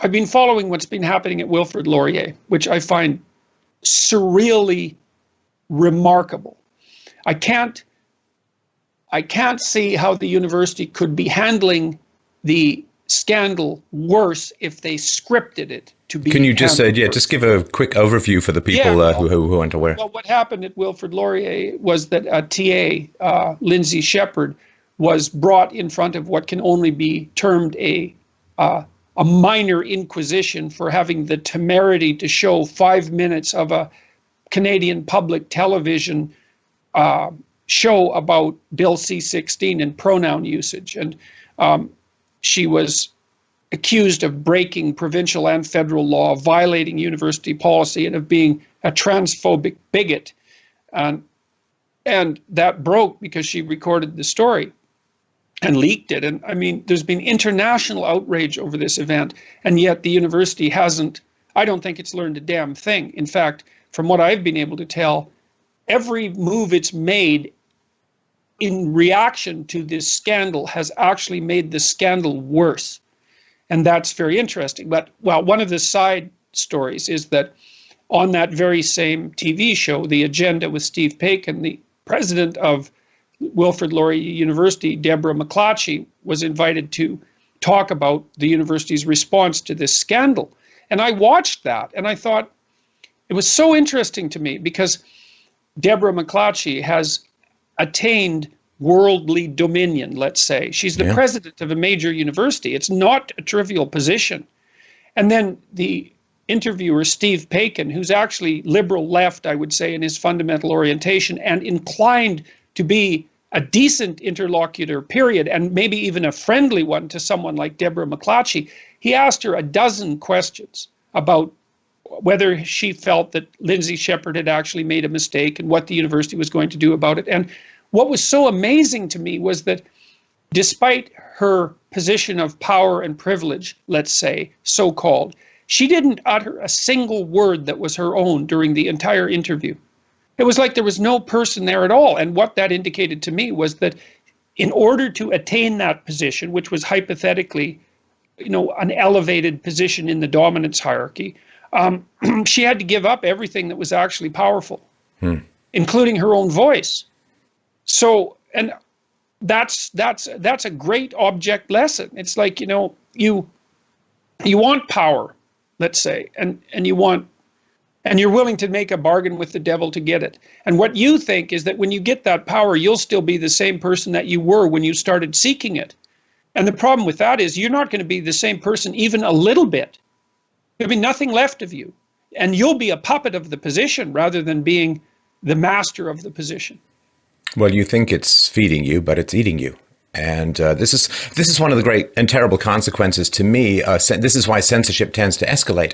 I've been following what's been happening at Wilfrid Laurier, which I find surreally remarkable. I can't see how the university could be handling the scandal worse if they scripted it to be. Can you just just give a quick overview for the people who aren't aware? Well, what happened at Wilfrid Laurier was that a TA, Lindsay Shepherd, was brought in front of what can only be termed a minor inquisition for having the temerity to show 5 minutes of a Canadian public television show about Bill C-16 and pronoun usage. And she was accused of breaking provincial and federal law, violating university policy, and of being a transphobic bigot. And that broke because she recorded the story and leaked it. And I mean, there's been international outrage over this event, and yet the university hasn't, I don't think it's learned a damn thing. In fact, from what I've been able to tell, every move it's made in reaction to this scandal has actually made the scandal worse. And that's very interesting. But, well, one of the side stories is that on that very same TV show, The Agenda with Steve Paikin, the president of Wilfrid Laurier University, Deborah McClatchy, was invited to talk about the university's response to this scandal. And I watched that and I thought it was so interesting to me because Deborah McClatchy has attained worldly dominion, let's say. She's the president of a major university. It's not a trivial position. And then the interviewer, Steve Paikin, who's actually liberal left, I would say, in his fundamental orientation and inclined to be a decent interlocutor, period, and maybe even a friendly one to someone like Deborah McClatchy, he asked her a dozen questions about whether she felt that Lindsay Shepherd had actually made a mistake and what the university was going to do about it. And what was so amazing to me was that despite her position of power and privilege, let's say, so-called, she didn't utter a single word that was her own during the entire interview. It was like there was no person there at all. And what that indicated to me was that in order to attain that position, which was hypothetically, an elevated position in the dominance hierarchy, she had to give up everything that was actually powerful, including her own voice. So, and that's a great object lesson. It's like, you want power, let's say, and you're willing to make a bargain with the devil to get it. And what you think is that when you get that power, you'll still be the same person that you were when you started seeking it. And the problem with that is you're not going to be the same person even a little bit. There'll be nothing left of you. And you'll be a puppet of the position rather than being the master of the position. Well, you think it's feeding you, but it's eating you. And this is one of the great and terrible consequences to me. This is why censorship tends to escalate.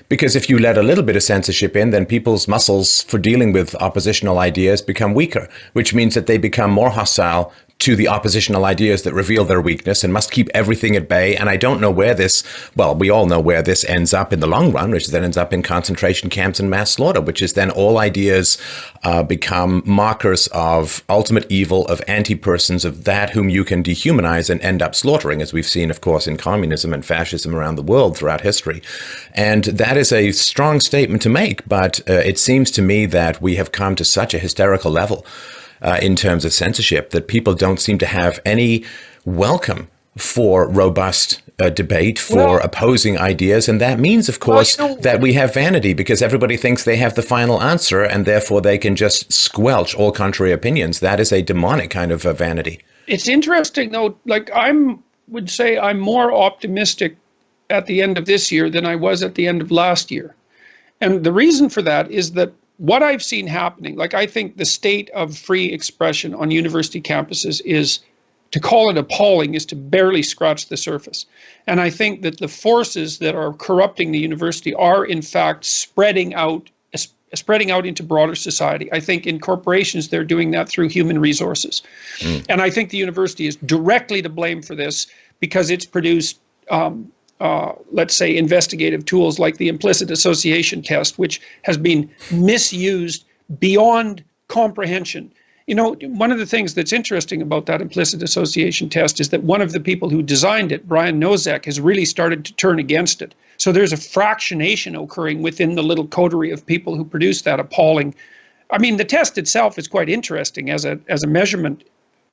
Because if you let a little bit of censorship in, then people's muscles for dealing with oppositional ideas become weaker, which means that they become more hostile to the oppositional ideas that reveal their weakness and must keep everything at bay. And I don't know where we all know where this ends up in the long run, which then ends up in concentration camps and mass slaughter, which is then all ideas become markers of ultimate evil, of anti-persons, of that whom you can dehumanize and end up slaughtering, as we've seen, of course, in communism and fascism around the world throughout history. And that is a strong statement to make, but it seems to me that we have come to such a hysterical level in terms of censorship that people don't seem to have any welcome for robust debate, for opposing ideas. And that means, of course, that we have vanity because everybody thinks they have the final answer and therefore they can just squelch all contrary opinions. That is a demonic kind of vanity. It's interesting, though, like would say I'm more optimistic at the end of this year than I was at the end of last year. And the reason for that is that what I've seen happening, like I think the state of free expression on university campuses is, to call it appalling, is to barely scratch the surface. And I think that the forces that are corrupting the university are in fact spreading out into broader society. I think in corporations, they're doing that through human resources. And I think the university is directly to blame for this because it's produced let's say, investigative tools like the implicit association test, which has been misused beyond comprehension one of the things that's interesting about that implicit association test is that one of the people who designed it, Brian Nosek, has really started to turn against it. So there's a fractionation occurring within the little coterie of people who produce that appalling. I mean, the test itself is quite interesting as a measurement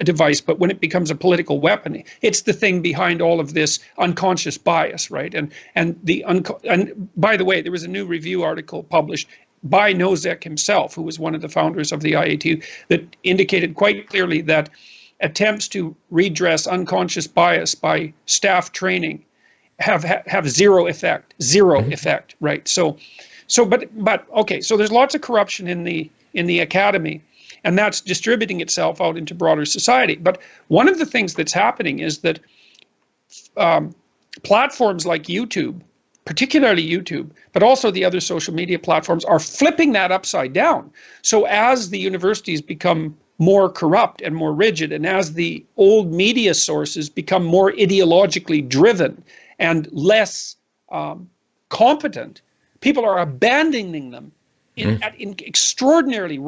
device, but when it becomes a political weapon, it's the thing behind all of this unconscious bias, right? And by the way, there was a new review article published by Nosek himself, who was one of the founders of the IATU, that indicated quite clearly that attempts to redress unconscious bias by staff training have zero effect, right? But okay, so there's lots of corruption in the academy, and that's distributing itself out into broader society. But one of the things that's happening is that platforms like YouTube, particularly YouTube, but also the other social media platforms, are flipping that upside down. So as the universities become more corrupt and more rigid, and as the old media sources become more ideologically driven and less competent, people are abandoning them in extraordinary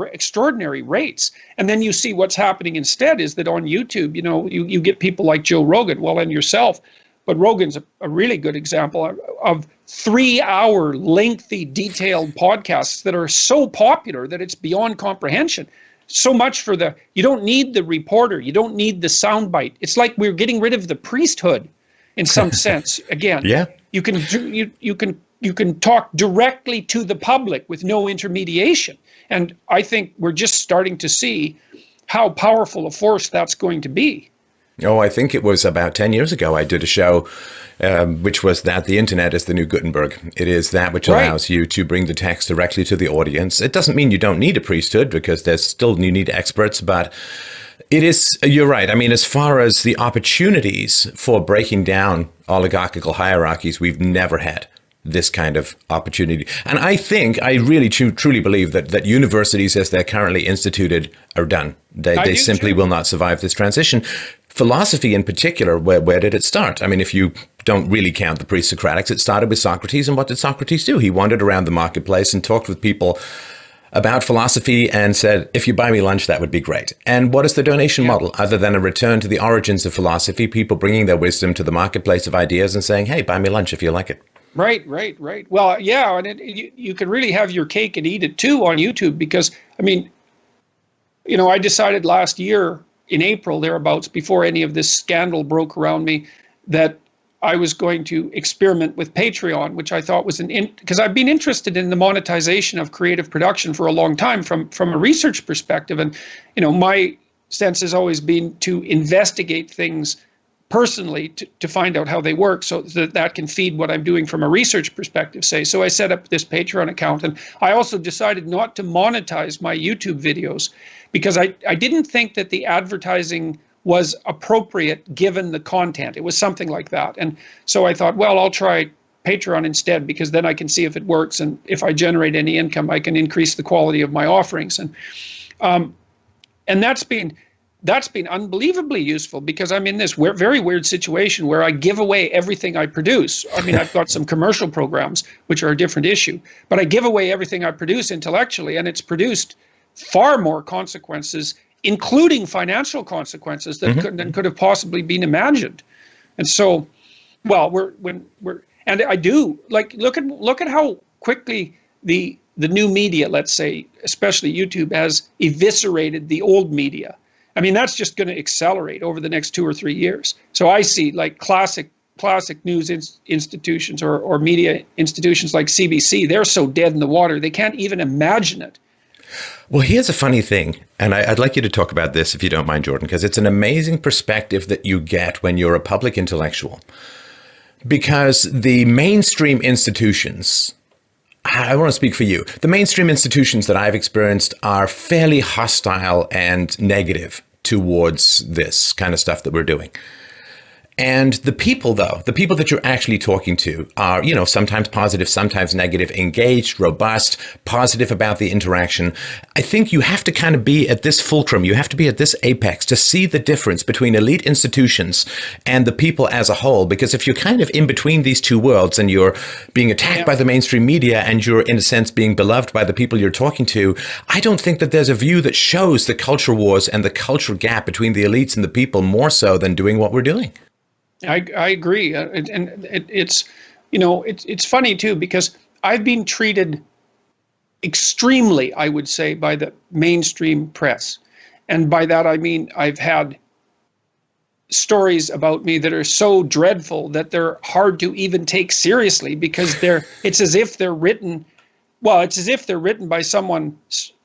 rates. And then you see what's happening instead is that on YouTube, you get people like Joe Rogan, well, and yourself. But Rogan's a really good example of 3-hour lengthy detailed podcasts that are so popular that it's beyond comprehension. So much for you don't need the reporter, you don't need the soundbite. It's like we're getting rid of the priesthood in some sense. Again, yeah, you can talk directly to the public with no intermediation. And I think we're just starting to see how powerful a force that's going to be. Oh, I think it was about 10 years ago I did a show which was that the internet is the new Gutenberg. It is that which allows you to bring the text directly to the audience. It doesn't mean you don't need a priesthood, because you need experts, but it is, you're right. I mean, as far as the opportunities for breaking down oligarchical hierarchies, we've never had this kind of opportunity. And I really truly believe that universities as they're currently instituted are done. They simply will not survive this transition. Philosophy in particular, where did it start? I mean, if you don't really count the pre-Socratics, it started with Socrates. And what did Socrates do? He wandered around the marketplace and talked with people about philosophy and said, if you buy me lunch, that would be great. And what is the donation model other than a return to the origins of philosophy, people bringing their wisdom to the marketplace of ideas and saying, hey, buy me lunch if you like it. Right. Well, yeah, and you can really have your cake and eat it too on YouTube, because, I mean, I decided last year in April, thereabouts, before any of this scandal broke around me, that I was going to experiment with Patreon, which I thought was because I've been interested in the monetization of creative production for a long time from a research perspective. And, my sense has always been to investigate things personally to find out how they work, so that can feed what I'm doing from a research perspective, say. So I set up this Patreon account, and I also decided not to monetize my YouTube videos because I didn't think that the advertising was appropriate given the content. It was something like that. And so I thought, well, I'll try Patreon instead, because then I can see if it works, and if I generate any income, I can increase the quality of my offerings. And that's been unbelievably useful, because I'm in this very weird situation where I give away everything I produce. I mean, I've got some commercial programs, which are a different issue, but I give away everything I produce intellectually, and it's produced far more consequences, including financial consequences, than could have possibly been imagined. And so, well, and I do look at how quickly the new media, let's say, especially YouTube, has eviscerated the old media. I mean, that's just going to accelerate over the next 2 or 3 years. So I see like classic news institutions or media institutions like CBC, they're so dead in the water, they can't even imagine it. Well, here's a funny thing, and I'd like you to talk about this if you don't mind, Jordan, because it's an amazing perspective that you get when you're a public intellectual. Because the mainstream institutions, I want to speak for you, the mainstream institutions that I've experienced are fairly hostile and negative towards this kind of stuff that we're doing. And the people, though, the people that you're actually talking to are, sometimes positive, sometimes negative, engaged, robust, positive about the interaction. I think you have to kind of be at this fulcrum. You have to be at this apex to see the difference between elite institutions and the people as a whole. Because if you're kind of in between these two worlds and you're being attacked by the mainstream media and you're, in a sense, being beloved by the people you're talking to, I don't think that there's a view that shows the culture wars and the cultural gap between the elites and the people more so than doing what we're doing. I agree, it's funny too, because I've been treated extremely, I would say, by the mainstream press, and by that I mean I've had stories about me that are so dreadful that they're hard to even take seriously, because it's as if they're written by someone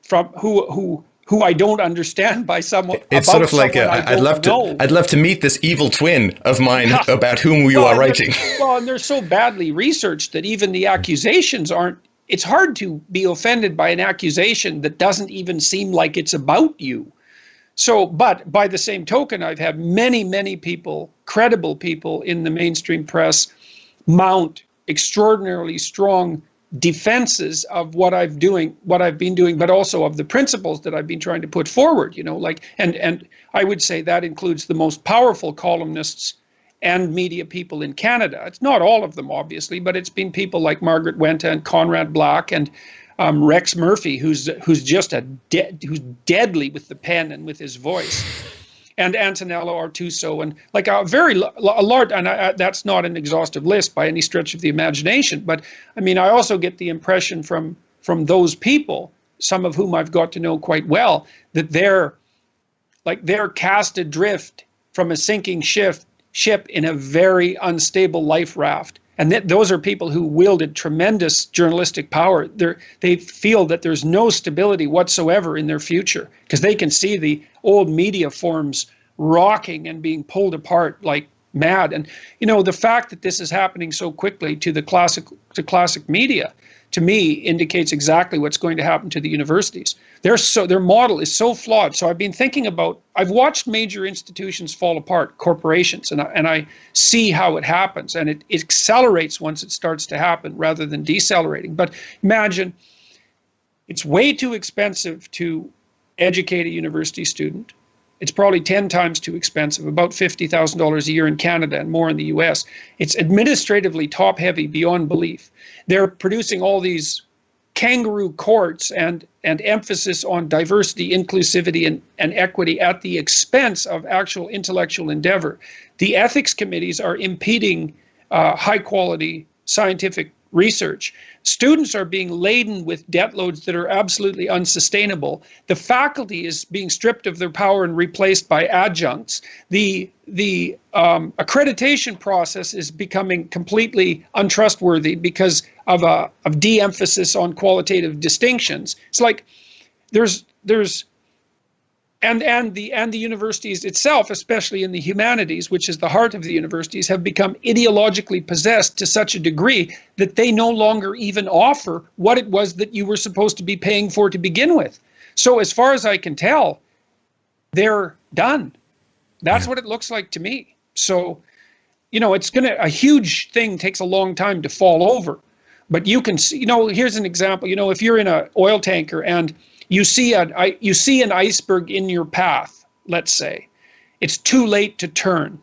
from who I don't understand, by someone. It's sort of like I'd love to meet this evil twin of mine about whom you are writing. And they're so badly researched that even the accusations aren't. It's hard to be offended by an accusation that doesn't even seem like it's about you. So, but by the same token, I've had many people, credible people in the mainstream press, mount extraordinarily strong defenses of what I've been doing, but also of the principles that I've been trying to put forward, and I would say that includes the most powerful columnists and media people in Canada. It's not all of them, obviously, but it's been people like Margaret Wenta and Conrad Black and Rex Murphy, who's who's deadly with the pen and with his voice, and Antonello Artuso, and like a large, and that's not an exhaustive list by any stretch of the imagination, but I mean, I also get the impression from those people, some of whom I've got to know quite well, that they're cast adrift from a sinking ship in a very unstable life raft. And those are people who wielded tremendous journalistic power. They feel that there's no stability whatsoever in their future, because they can see the old media forms rocking and being pulled apart like mad. And the fact that this is happening so quickly to the classic media, to me, indicates exactly what's going to happen to the universities. Their model is so flawed. So I've watched major institutions fall apart, corporations, and I see how it happens, and it accelerates once it starts to happen rather than decelerating. But imagine, it's way too expensive to educate a university student. It's probably 10 times too expensive, about $50,000 a year in Canada and more in the US. It's administratively top-heavy beyond belief. They're producing all these kangaroo courts and emphasis on diversity, inclusivity, and equity at the expense of actual intellectual endeavor. The ethics committees are impeding high-quality scientific research. Students are being laden with debt loads that are absolutely unsustainable. The faculty is being stripped of their power and replaced by adjuncts. The accreditation process is becoming completely untrustworthy because of de-emphasis on qualitative distinctions. It's like there's and the universities itself, especially in the humanities, which is the heart of the universities, have become ideologically possessed to such a degree that they no longer even offer what it was that you were supposed to be paying for to begin with. So as far as I can tell, they're done. That's what it looks like to me. So, a huge thing takes a long time to fall over. But you can see, here's an example. If you're in an oil tanker and you see an iceberg in your path, let's say, it's too late to turn,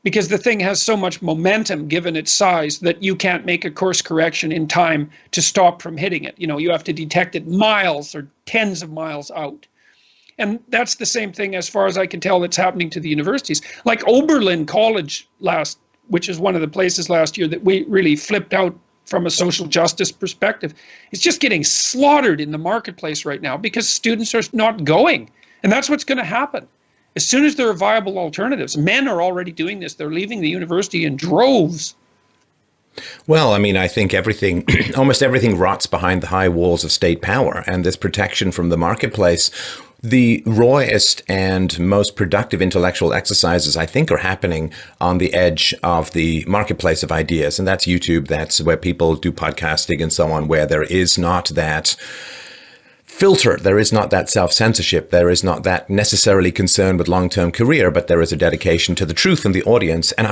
because the thing has so much momentum given its size that you can't make a course correction in time to stop from hitting it. You have to detect it miles or tens of miles out. And that's the same thing, as far as I can tell, that's happening to the universities. Like Oberlin College which is one of the places last year that we really flipped out from a social justice perspective, it's just getting slaughtered in the marketplace right now because students are not going. And that's what's going to happen. As soon as there are viable alternatives, men are already doing this. They're leaving the university in droves. Well, I mean, I think almost everything rots behind the high walls of state power, and this protection from the marketplace. The rawest and most productive intellectual exercises, I think, are happening on the edge of the marketplace of ideas. And that's YouTube. That's where people do podcasting and so on, where there is not that filter. There is not that self-censorship. There is not that necessarily concern with long-term career, but there is a dedication to the truth and the audience. And